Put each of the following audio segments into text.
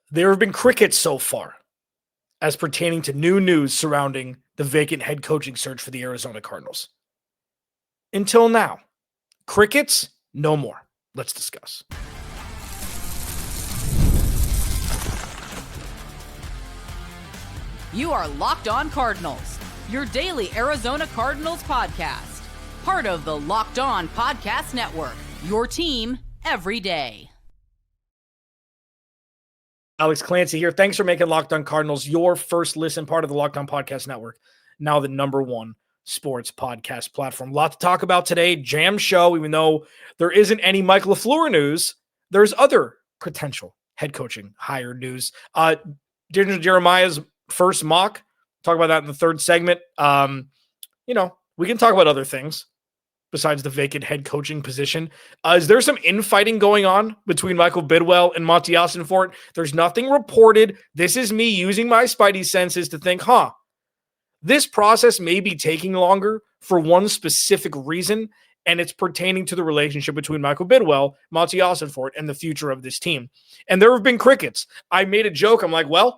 There have been crickets so far as pertaining to new news surrounding the vacant head coaching search for the Arizona Cardinals. Until now, crickets, no more. Let's discuss. You are Locked On Cardinals, your daily Arizona Cardinals podcast. Part of the Locked On Podcast Network, your team every day. Alex Clancy here. Thanks for making Locked On Cardinals your first listen, part of the Locked On Podcast Network, now the #1 sports podcast platform. A lot to talk about today. Jam show, even though there isn't any Mike LaFleur news, there's other potential head coaching hire news. Jeremiah's first mock, talk about that in the third segment. We can talk about other things besides the vacant head coaching position. Is there some infighting going on between Michael Bidwill and Monti Ossenfort? There's nothing reported. This is me using my spidey senses to think, this process may be taking longer for one specific reason, and it's pertaining to the relationship between Michael Bidwill, Monti Ossenfort, and the future of this team. And there have been crickets. I made a joke. I'm like, I'm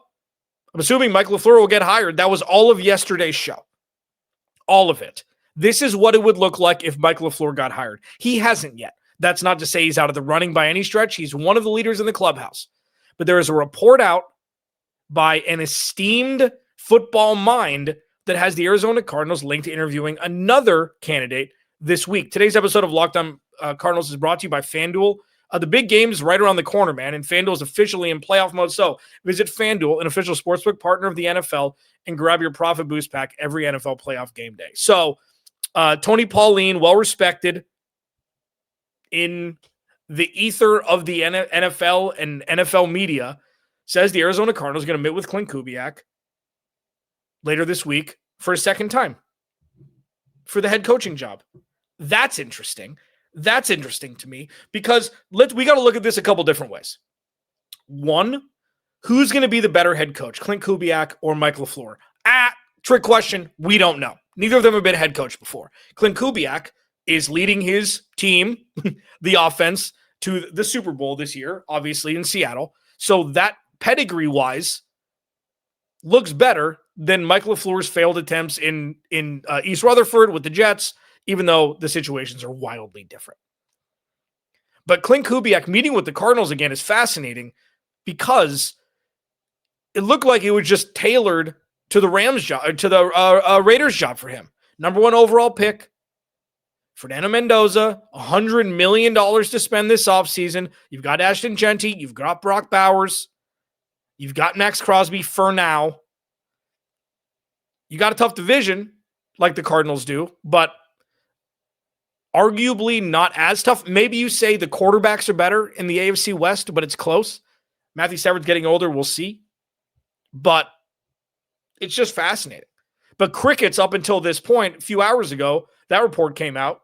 assuming Mike LaFleur will get hired. That was all of yesterday's show. All of it. This is what it would look like if Mike LaFleur got hired. He hasn't yet. That's not to say he's out of the running by any stretch. He's one of the leaders in the clubhouse. But there is a report out by an esteemed football mind that has the Arizona Cardinals linked to interviewing another candidate this week. Today's episode of Locked On Cardinals is brought to you by FanDuel. The big game is right around the corner, man, and FanDuel is officially in playoff mode. So visit FanDuel, an official sportsbook partner of the NFL, and grab your profit boost pack every NFL playoff game day. So Tony Pauline, well-respected in the ether of the NFL and NFL media, says the Arizona Cardinals are going to meet with Klint Kubiak later this week for a second time for the head coaching job. That's interesting. That's interesting to me because we got to look at this a couple different ways. One, who's going to be the better head coach, Klint Kubiak or Mike LaFleur? Trick question. We don't know. Neither of them have been a head coach before. Klint Kubiak is leading his team, the offense, to the Super Bowl this year, obviously in Seattle. So that pedigree-wise looks better than Mike LaFleur's failed attempts in East Rutherford with the Jets, even though the situations are wildly different. But Klint Kubiak meeting with the Cardinals again is fascinating because it looked like it was just tailored to the Rams job, to the Raiders job for him. #1 overall pick, Fernando Mendoza, $100 million to spend this offseason. You've got Ashton Genty, you've got Brock Bowers, you've got Max Crosby for now. You got a tough division like the Cardinals do, but arguably not as tough. Maybe you say the quarterbacks are better in the AFC West, but it's close. Matthew Stafford's getting older. We'll see. But it's just fascinating. But crickets up until this point, a few hours ago, that report came out,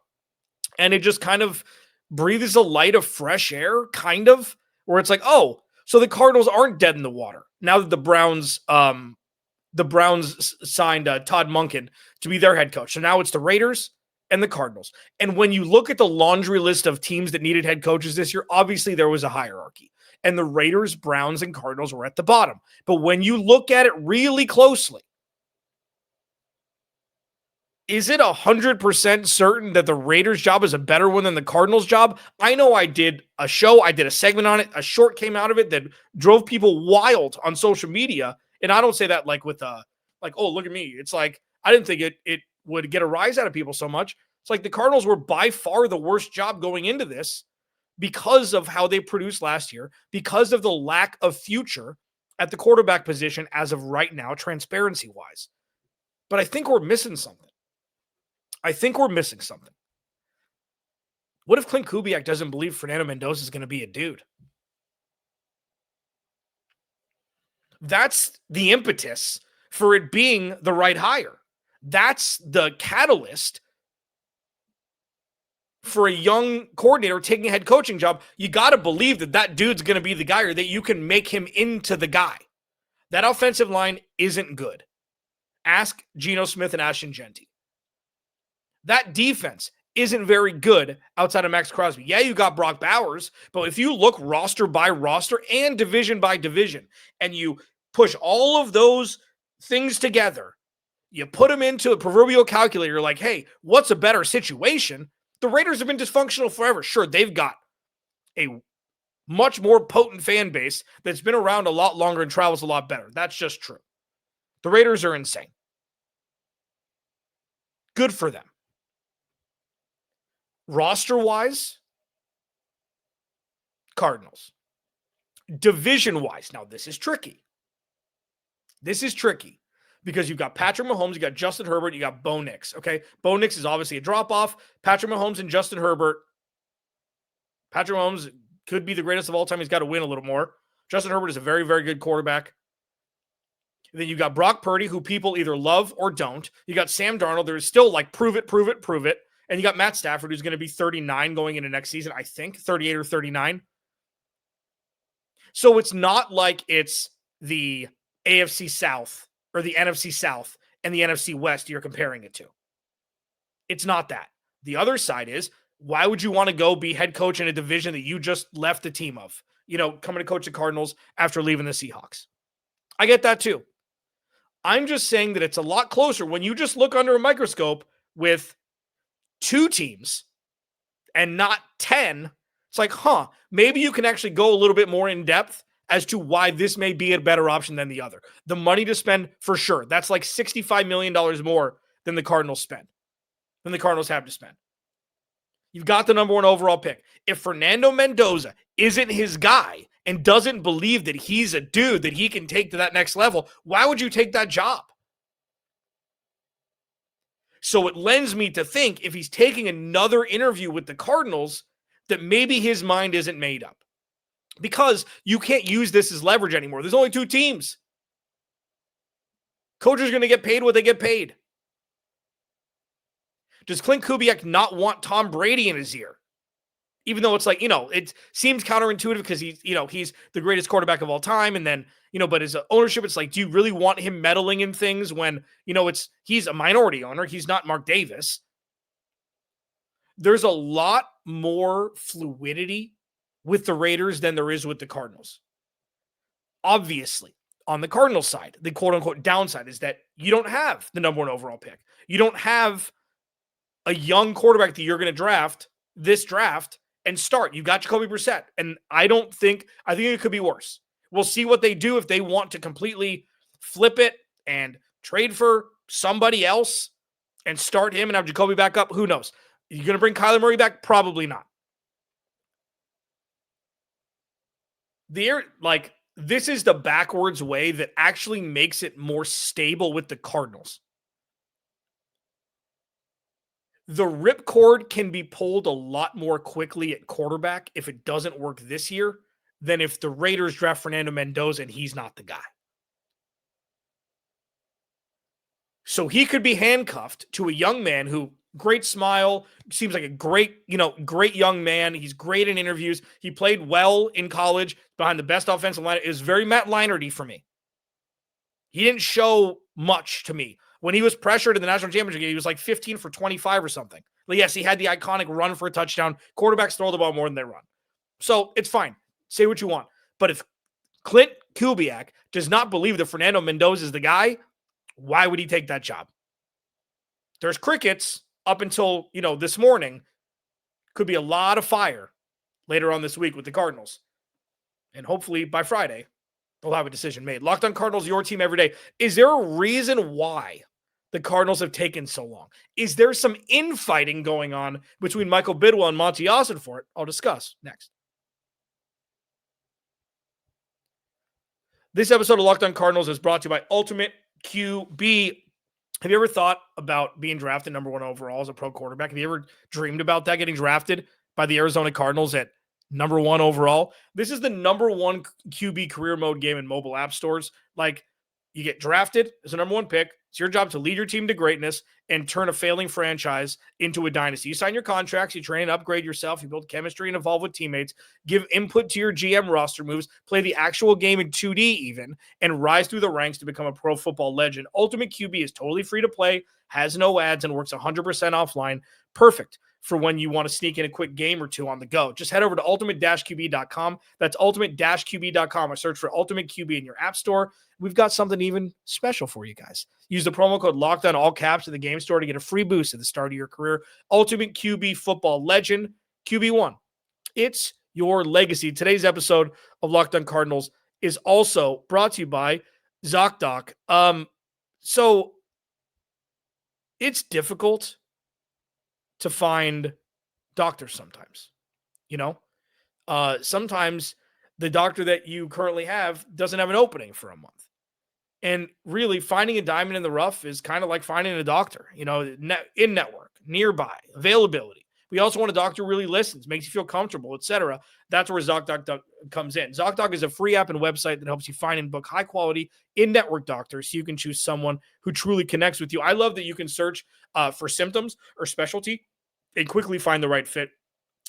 and it just kind of breathes a light of fresh air, kind of, where it's like, so the Cardinals aren't dead in the water now that the Browns signed Todd Monken to be their head coach. So now it's the Raiders and the Cardinals. And when you look at the laundry list of teams that needed head coaches this year, obviously there was a hierarchy. And the Raiders, Browns, and Cardinals were at the bottom. But when you look at it really closely, is it 100% certain that the Raiders job is a better one than the Cardinals job? I know I did a show, I did a segment on it, a short came out of it that drove people wild on social media. And I don't say that like with look at me. It's like, I didn't think it would get a rise out of people so much. It's like the Cardinals were by far the worst job going into this because of how they produced last year, because of the lack of future at the quarterback position as of right now, transparency-wise. But I think we're missing something. What if Klint Kubiak doesn't believe Fernando Mendoza is going to be a dude? That's the impetus for it being the right hire. That's the catalyst for a young coordinator taking a head coaching job. You got to believe that dude's going to be the guy, or that you can make him into the guy. That offensive line isn't good. Ask Geno Smith and Ashton Genty. That defense isn't very good outside of Max Crosby. Yeah, you got Brock Bowers, but if you look roster by roster and division by division, and you push all of those things together, you put them into a proverbial calculator, like, hey, what's a better situation? The Raiders have been dysfunctional forever. Sure, they've got a much more potent fan base that's been around a lot longer and travels a lot better. That's just true. The Raiders are insane. Good for them. Roster-wise, Cardinals. Division-wise, now this is tricky. This is tricky because you've got Patrick Mahomes, you got Justin Herbert, you got Bo Nix, okay? Bo Nix is obviously a drop-off. Patrick Mahomes and Justin Herbert. Patrick Mahomes could be the greatest of all time. He's got to win a little more. Justin Herbert is a very, very good quarterback. And then you got Brock Purdy, who people either love or don't. You got Sam Darnold. There's still like prove it. And you got Matt Stafford, who's going to be 39 going into next season, I think, 38 or 39. So it's not like it's the AFC South or the NFC South and the NFC West you're comparing it to. It's not that. The other side is, why would you want to go be head coach in a division that you just left the team of? You know, coming to coach the Cardinals after leaving the Seahawks. I get that too. I'm just saying that it's a lot closer when you just look under a microscope with 2 teams and not 10. It's like, maybe you can actually go a little bit more in depth as to why this may be a better option than the other. The money to spend, for sure. That's like $65 million more than the Cardinals spend, than the Cardinals have to spend. You've got the number 1 overall pick. If Fernando Mendoza isn't his guy and doesn't believe that he's a dude that he can take to that next level, why would you take that job? So it lends me to think if he's taking another interview with the Cardinals, that maybe his mind isn't made up. Because you can't use this as leverage anymore. There's only 2 teams. Coaches are going to get paid what they get paid. Does Klint Kubiak not want Tom Brady in his ear? Even though it's like, it seems counterintuitive because he's the greatest quarterback of all time. And then, but as ownership, it's like, do you really want him meddling in things when, he's a minority owner. He's not Mark Davis. There's a lot more fluidity with the Raiders than there is with the Cardinals. Obviously, on the Cardinals side, the quote-unquote downside is that you don't have the number 1 overall pick. You don't have a young quarterback that you're going to draft this draft and start. You got Jacoby Brissett. And I think it could be worse. We'll see what they do if they want to completely flip it and trade for somebody else and start him and have Jacoby back up. Who knows? You're going to bring Kyler Murray back? Probably not. This is the backwards way that actually makes it more stable with the Cardinals. The ripcord can be pulled a lot more quickly at quarterback if it doesn't work this year than if the Raiders draft Fernando Mendoza and he's not the guy. So he could be handcuffed to a young man who, great smile, seems like a great young man. He's great in interviews. He played well in college behind the best offensive line. It was very Matt Leinarty for me. He didn't show much to me. When he was pressured in the national championship game, he was like 15 for 25 or something. But yes, he had the iconic run for a touchdown. Quarterbacks throw the ball more than they run. So it's fine. Say what you want. But if Klint Kubiak does not believe that Fernando Mendoza is the guy, why would he take that job? There's crickets up until, this morning. Could be a lot of fire later on this week with the Cardinals. And hopefully by Friday, they'll have a decision made. Locked On Cardinals, your team every day. Is there a reason why the Cardinals have taken so long? Is there some infighting going on between Michael Bidwill and Monti Ossenfort? I'll discuss next. This episode of Locked On Cardinals is brought to you by Ultimate QB. Have you ever thought about being drafted number 1 overall as a pro quarterback? Have you ever dreamed about that, getting drafted by the Arizona Cardinals at number 1 overall? This is the number 1 QB career mode game in mobile app stores. You get drafted as a number 1 pick. It's your job to lead your team to greatness and turn a failing franchise into a dynasty. You sign your contracts, you train and upgrade yourself, you build chemistry and evolve with teammates, give input to your GM roster moves, play the actual game in 2D even, and rise through the ranks to become a pro football legend. Ultimate QB is totally free to play, has no ads, and works 100% offline. Perfect for when you want to sneak in a quick game or two on the go. Just head over to ultimate-qb.com. That's ultimate-qb.com. Or search for Ultimate QB in your app store. We've got something even special for you guys. Use the promo code LOCKEDON, all caps, in the game store to get a free boost at the start of your career. Ultimate QB football legend, QB1. It's your legacy. Today's episode of Locked On Cardinals is also brought to you by ZocDoc. So it's difficult to find doctors sometimes, sometimes the doctor that you currently have doesn't have an opening for a month. And really finding a diamond in the rough is kind of like finding a doctor, in network, nearby, availability. We also want a doctor who really listens, makes you feel comfortable, etc. That's where ZocDoc comes in. ZocDoc is a free app and website that helps you find and book high-quality in-network doctors so you can choose someone who truly connects with you. I love that you can search for symptoms or specialty and quickly find the right fit.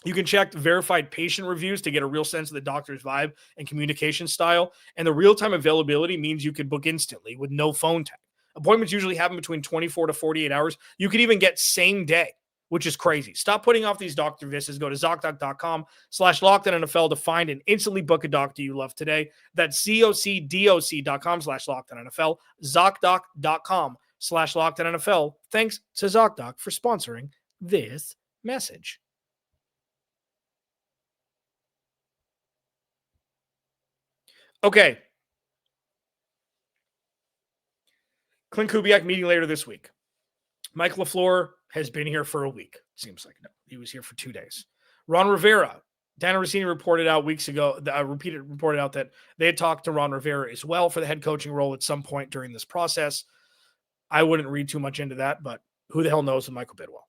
You can check verified patient reviews to get a real sense of the doctor's vibe and communication style. And the real-time availability means you can book instantly with no phone tag. Appointments usually happen between 24 to 48 hours. You could even get same day, which is crazy. Stop putting off these doctor visits. Go to ZocDoc.com/LockedOnNFL to find and instantly book a doctor you love today. That's ZocDoc.com/LockedOnNFL, ZocDoc.com/LockedOnNFL. Thanks to ZocDoc for sponsoring this message. Okay. Klint Kubiak meeting later this week. Mike LaFleur has been here for a week. Seems like no. He was here for 2 days. Ron Rivera. Dan Rossini reported out weeks ago, reported out that they had talked to Ron Rivera as well for the head coaching role at some point during this process. I wouldn't read too much into that, but who the hell knows with Michael Bidwill?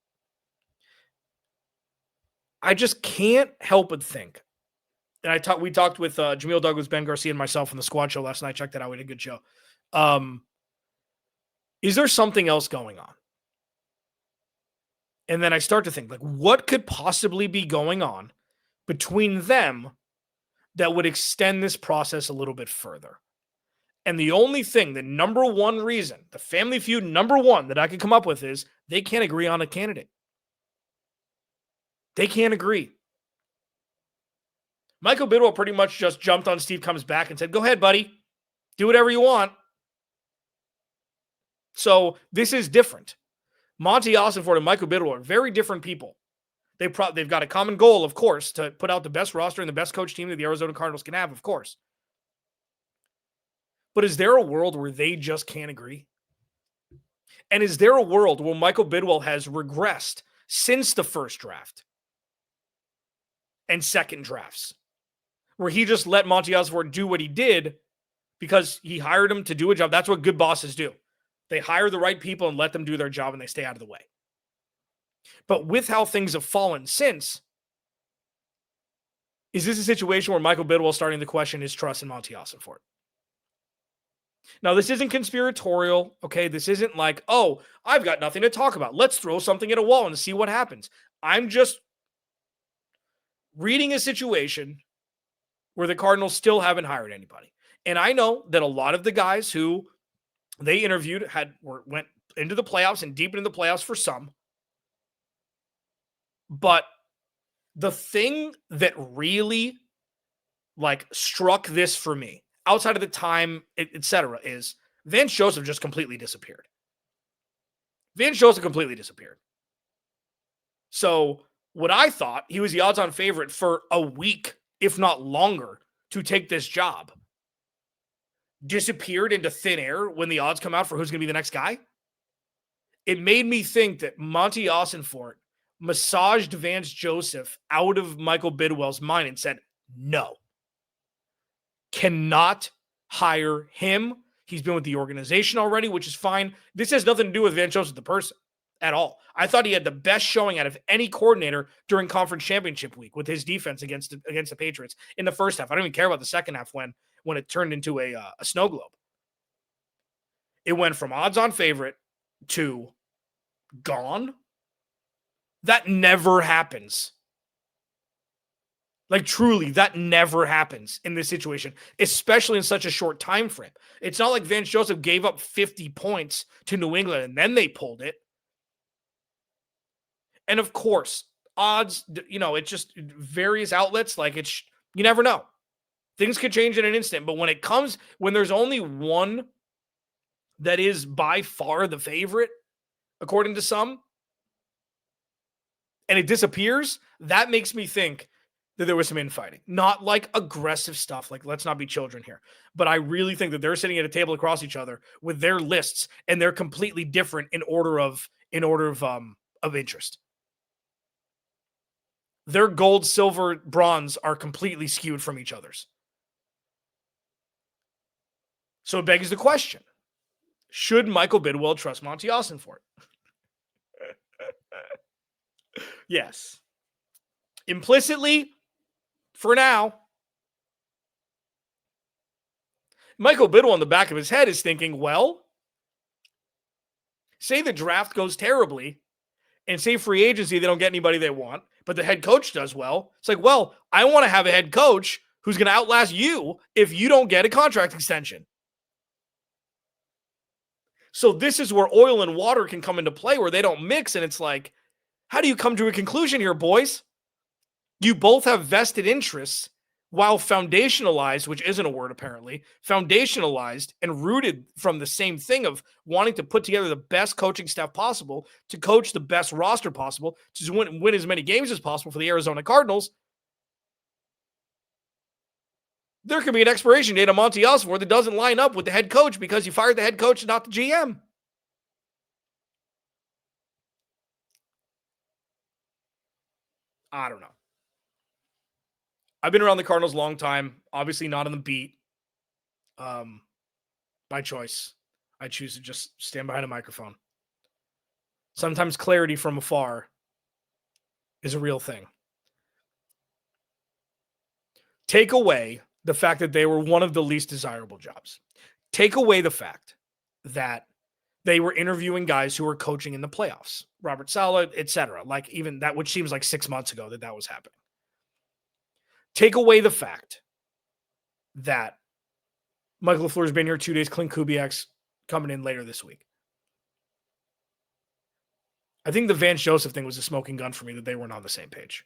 I just can't help but think. And we talked with Jameel Douglas, Ben Garcia, and myself on the Squad Show last night. Check that out. We had a good show. Is there something else going on? And then I start to think, what could possibly be going on between them that would extend this process a little bit further? And the only thing, the number one reason, the family feud number one that I could come up with is they can't agree on a candidate. They can't agree. Michael Bidwill pretty much just jumped on Steve Comes Back and said, go ahead, buddy. Do whatever you want. So this is different. Monti, Ossenfort, and Michael Bidwill are very different people. They've got a common goal, of course, to put out the best roster and the best coach team that the Arizona Cardinals can have, of course. But is there a world where they just can't agree? And is there a world where Michael Bidwill has regressed since the first draft and second drafts, where he just let Monti Ossenfort do what he did because he hired him to do a job? That's what good bosses do. They hire the right people and let them do their job, and they stay out of the way. But with how things have fallen since, is this a situation where Michael Bidwill is starting to question his trust in Monti Ossenfort? Now, this isn't conspiratorial, okay? This isn't like, oh, I've got nothing to talk about. Let's throw something at a wall and see what happens. I'm just reading a situation where the Cardinals still haven't hired anybody. And I know that a lot of the guys who they interviewed went into the playoffs and deep into the playoffs for some. But the thing that really struck this for me, outside of the time, etc., is Vance Joseph just completely disappeared. Vance Joseph completely disappeared. So what I thought, he was the odds-on favorite for a week, if not longer, to take this job, disappeared into thin air when the odds come out for who's going to be the next guy. It made me think that Monti Ossenfort massaged Vance Joseph out of Michael Bidwill's mind and said, no, cannot hire him. He's been with the organization already, which is fine. This has nothing to do with Vance Joseph, the person, at all. I thought he had the best showing out of any coordinator during conference championship week with his defense against the Patriots in the first half. I don't even care about the second half when it turned into a snow globe. It went from odds-on favorite to gone. That never happens. Truly, that never happens in this situation, especially in such a short time frame. It's not like Vance Joseph gave up 50 points to New England and then they pulled it. And of course, odds, it's just various outlets. Like you never know. Things could change in an instant. But when there's only one that is by far the favorite, according to some, and it disappears, that makes me think that there was some infighting. Not like aggressive stuff, like let's not be children here. But I really think that they're sitting at a table across each other with their lists, and they're completely different in order of interest. Their gold, silver, bronze are completely skewed from each other's. So it begs the question, should Michael Bidwill trust Monti Ossenfort? Yes. Implicitly, for now. Michael Bidwill in the back of his head is thinking, well, say the draft goes terribly, and say free agency, they don't get anybody they want, but the head coach does well. It's like, well, I want to have a head coach who's going to outlast you if you don't get a contract extension. So this is where oil and water can come into play, where they don't mix, and it's like, how do you come to a conclusion here, boys? You both have vested interests while foundationalized, which isn't a word apparently, foundationalized and rooted from the same thing of wanting to put together the best coaching staff possible to coach the best roster possible to win as many games as possible for the Arizona Cardinals. There could be an expiration date on Monti Ossenfort that doesn't line up with the head coach because you fired the head coach and not the GM. I don't know. I've been around the Cardinals a long time, obviously not on the beat. By choice, I choose to just stand behind a microphone. Sometimes clarity from afar is a real thing. Take away the fact that they were one of the least desirable jobs. Take away the fact that they were interviewing guys who were coaching in the playoffs, Robert Saleh, etc. Like even that, which seems like 6 months ago that was happening. Take away the fact that Mike LaFleur's been here 2 days. Klint Kubiak's coming in later this week. I think the Vance Joseph thing was a smoking gun for me that they weren't on the same page.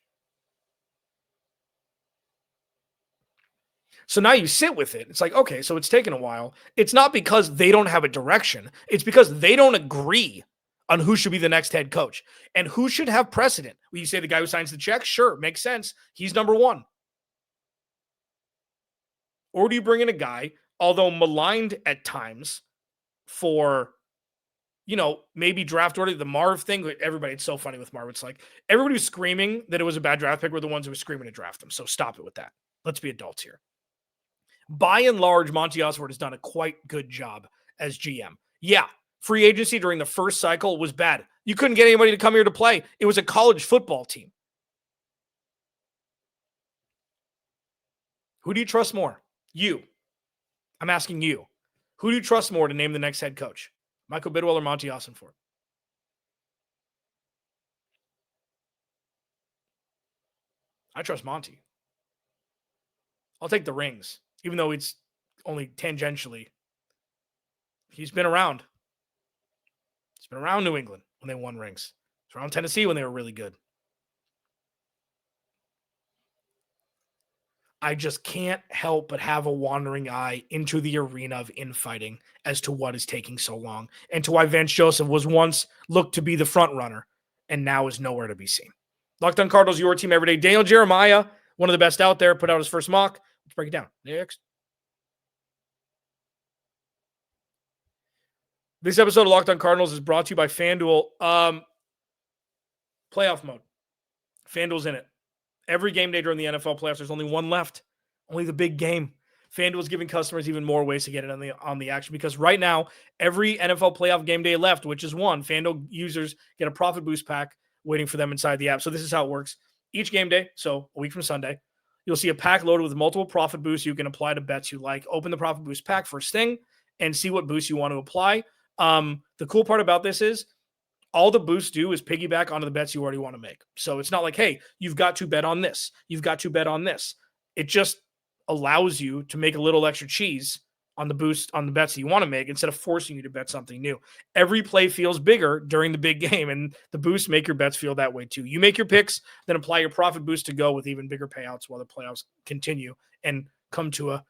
So now you sit with it. It's like, okay, so it's taken a while. It's not because they don't have a direction. It's because they don't agree on who should be the next head coach and who should have precedent. Well, you say the guy who signs the check? Sure, makes sense. He's number one. Or do you bring in a guy, although maligned at times for, maybe draft order, the Marv thing, everybody, it's so funny with Marv. It's like everybody was screaming that it was a bad draft pick were the ones who were screaming to draft him. So stop it with that. Let's be adults here. By and large, Monti Ossenfort has done a quite good job as GM. Yeah, free agency during the first cycle was bad. You couldn't get anybody to come here to play. It was a college football team. Who do you trust more? You. I'm asking you. Who do you trust more to name the next head coach? Michael Bidwill or Monti Ossenfort? I trust Monti. I'll take the rings, even though it's only tangentially. He's been around. He's been around New England when they won rings. He's around Tennessee when they were really good. I just can't help but have a wandering eye into the arena of infighting as to what is taking so long and to why Vance Joseph was once looked to be the front runner and now is nowhere to be seen. Locked On Cardinals, your team every day. Daniel Jeremiah, one of the best out there, put out his first mock. Let's break it down. Next. This episode of Locked On Cardinals is brought to you by FanDuel. Playoff mode. FanDuel's in it. Every game day during the NFL playoffs, there's only one left. Only the big game. FanDuel is giving customers even more ways to get in on the action because right now, every NFL playoff game day left, which is one, FanDuel users get a profit boost pack waiting for them inside the app. So this is how it works. Each game day, so a week from Sunday, you'll see a pack loaded with multiple profit boosts you can apply to bets you like. Open the profit boost pack first thing and see what boosts you want to apply. The cool part about this is all the boosts do is piggyback onto the bets you already want to make. So it's not like, hey, you've got to bet on this. You've got to bet on this. It just allows you to make a little extra cheese on the boost, on the bets that you want to make, instead of forcing you to bet something new. Every play feels bigger during the big game, and the boosts make your bets feel that way too. You make your picks, then apply your profit boost to go with even bigger payouts while the playoffs continue and come to a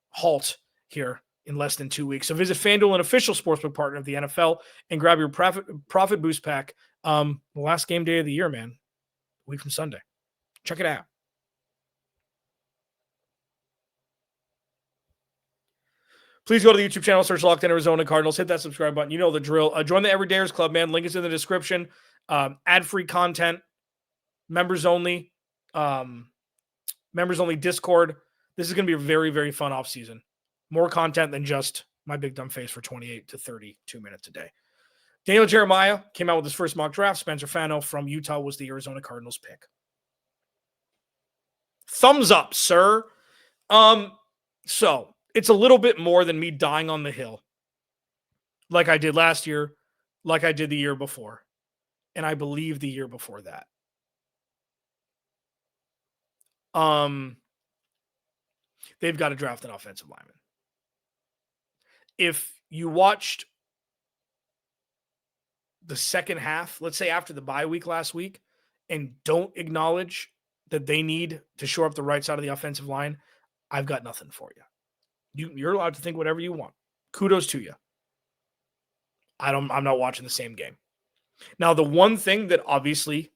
halt here in less than 2 weeks. So visit FanDuel, an official sportsbook partner of the NFL, and grab your profit boost pack. The last game day of the year, man, a week from Sunday. Check it out. Please go to the YouTube channel, search Locked On Arizona Cardinals, hit that subscribe button. You know the drill. Join the Everydayers Club, man. Link is in the description. Ad-free content, members only Discord. This is going to be a very, very fun offseason. More content than just my big dumb face for 28 to 32 minutes a day. Daniel Jeremiah came out with his first mock draft. Spencer Fano from Utah was the Arizona Cardinals pick. Thumbs up, sir. So it's a little bit more than me dying on the hill, like I did last year, like I did the year before, and I believe the year before that. They've got to draft an offensive lineman. If you watched the second half, let's say after the bye week last week, and don't acknowledge that they need to shore up the right side of the offensive line, I've got nothing for you. You're allowed to think whatever you want. Kudos to you. I'm not watching the same game. Now, the one thing that obviously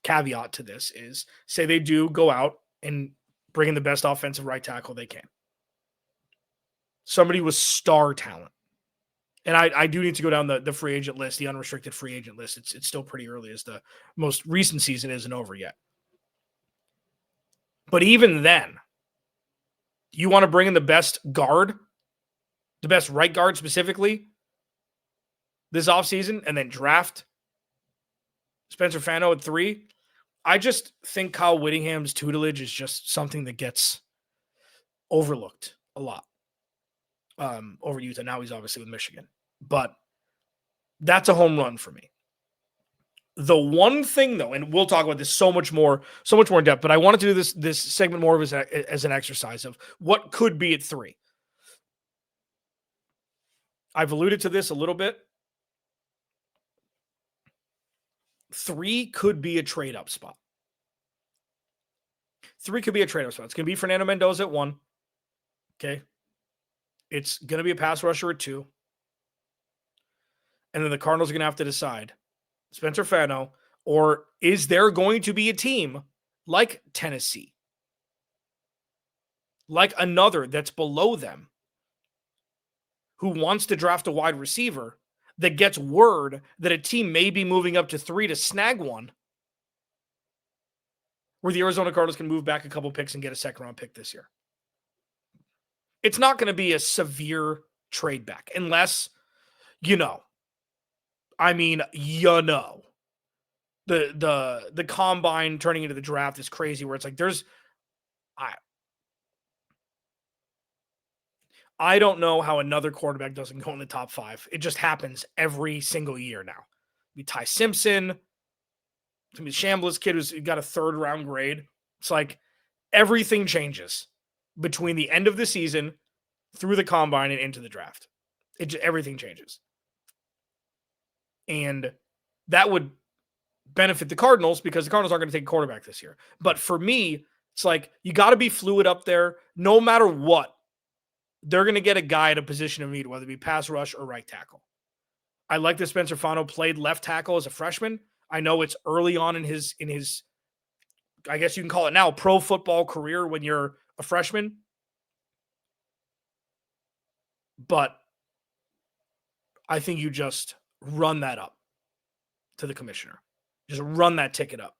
caveat to this is, say they do go out and bring in the best offensive right tackle they can. Somebody with star talent. And I do need to go down the free agent list, the unrestricted free agent list. It's still pretty early, as the most recent season isn't over yet. But even then, you want to bring in the best guard, the best right guard specifically, this offseason, and then draft Spencer Fano at 3. I just think Kyle Whittingham's tutelage is just something that gets overlooked a lot over Utah. Now he's obviously with Michigan. But that's a home run for me. The one thing, though, and we'll talk about this so much more in depth, but I wanted to do this segment more of as an exercise of what could be at 3. I've alluded to this a little bit. 3 could be a trade-up spot. 3 could be a trade-up spot. It's going to be Fernando Mendoza at 1. Okay. It's going to be a pass rusher at 2. And then the Cardinals are going to have to decide, Spencer Fano, or is there going to be a team like Tennessee, like another that's below them, who wants to draft a wide receiver, that gets word that a team may be moving up to 3 to snag one, where the Arizona Cardinals can move back a couple picks and get a second-round pick this year? It's not going to be a severe trade back unless, the combine turning into the draft is crazy, where it's like I don't know how another quarterback doesn't go in the top 5. It just happens every single year now. Be Ty Simpson, the Chambliss kid who's got a 3rd-round grade. It's like everything changes between the end of the season through the combine and into the draft. Everything changes. And that would benefit the Cardinals because the Cardinals aren't going to take a quarterback this year. But for me, it's like you got to be fluid up there. No matter what, they're going to get a guy at a position of need, whether it be pass rush or right tackle. I like that Spencer Fano played left tackle as a freshman. I know it's early on in his, I guess you can call it now, pro football career when you're a freshman. But I think you just run that up to the commissioner. Just run that ticket up.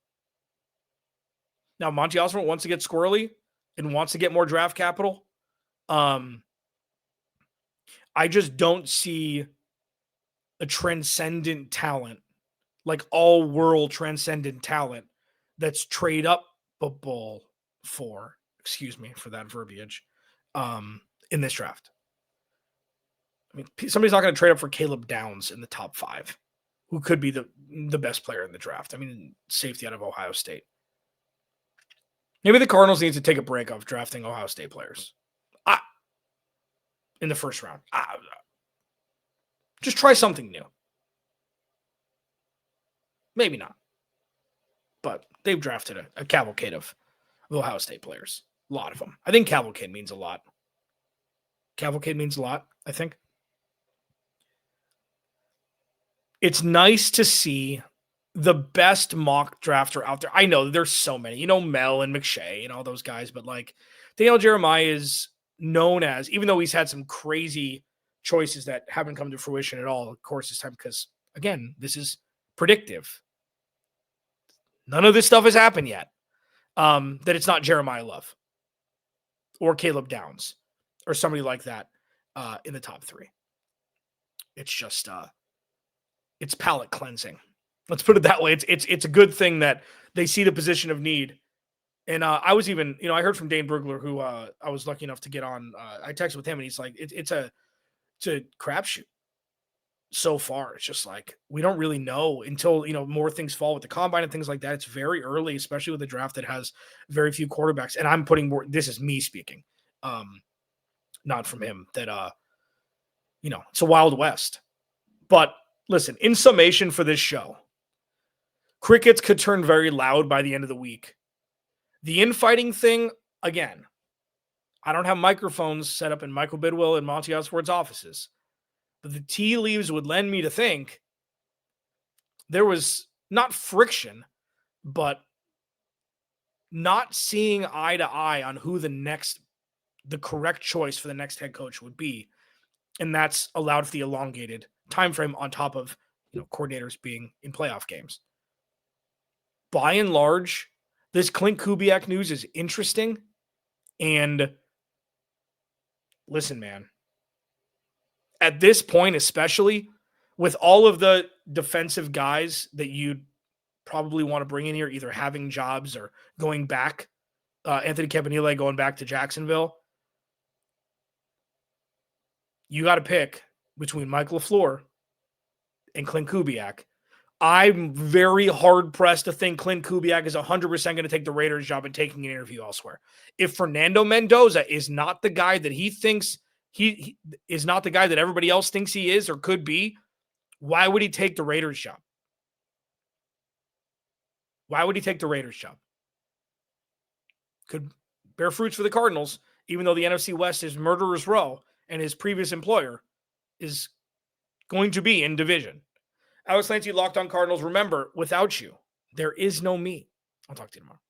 Now, Monti Ossenfort wants to get squirrely and wants to get more draft capital. I just don't see a transcendent talent, like all-world transcendent talent, that's trade-up-able for, excuse me for that verbiage, in this draft. I mean, somebody's not going to trade up for Caleb Downs in the top 5, who could be the best player in the draft. I mean, safety out of Ohio State. Maybe the Cardinals need to take a break off drafting Ohio State players. in the first round. Just try something new. Maybe not. But they've drafted a cavalcade of Ohio State players. A lot of them. I think cavalcade means a lot. Cavalcade means a lot, I think. It's nice to see the best mock drafter out there. I know there's so many, Mel and McShay and all those guys, but like Daniel Jeremiah is known as, even though he's had some crazy choices that haven't come to fruition at all, of course, this time, because again, this is predictive. None of this stuff has happened yet. That it's not Jeremiah Love or Caleb Downs or somebody like that in the top 3. It's just it's palate cleansing. Let's put it that way. It's a good thing that they see the position of need. And I was even, I heard from Dane Brugler, who I was lucky enough to get on. I texted with him, and he's like, it's a crapshoot so far. It's just like, we don't really know until, more things fall with the combine and things like that. It's very early, especially with a draft that has very few quarterbacks. And I'm putting more, this is me speaking, not from him, that, it's a Wild West. But listen, in summation for this show, crickets could turn very loud by the end of the week. The infighting thing, again, I don't have microphones set up in Michael Bidwill and Monti Ossenfort's offices, but the tea leaves would lend me to think there was not friction, but not seeing eye to eye on who the correct choice for the next head coach would be. And that's allowed for the elongated time frame on top of coordinators being in playoff games. By and large, this Klint Kubiak news is interesting. And listen, man, at this point, especially with all of the defensive guys that you'd probably want to bring in here, either having jobs or going back, Anthony Campanile going back to Jacksonville, you got to pick between Mike LaFleur and Klint Kubiak. I'm very hard-pressed to think Klint Kubiak is 100% going to take the Raiders job and taking an interview elsewhere. If Fernando Mendoza is not the guy that he thinks he is not the guy that everybody else thinks he is or could be, why would he take the Raiders job? Why would he take the Raiders job? Could bear fruits for the Cardinals, even though the NFC West is murderer's row and his previous employer is going to be in division. I was Clancy, Locked On Cardinals. Remember, without you, there is no me. I'll talk to you tomorrow.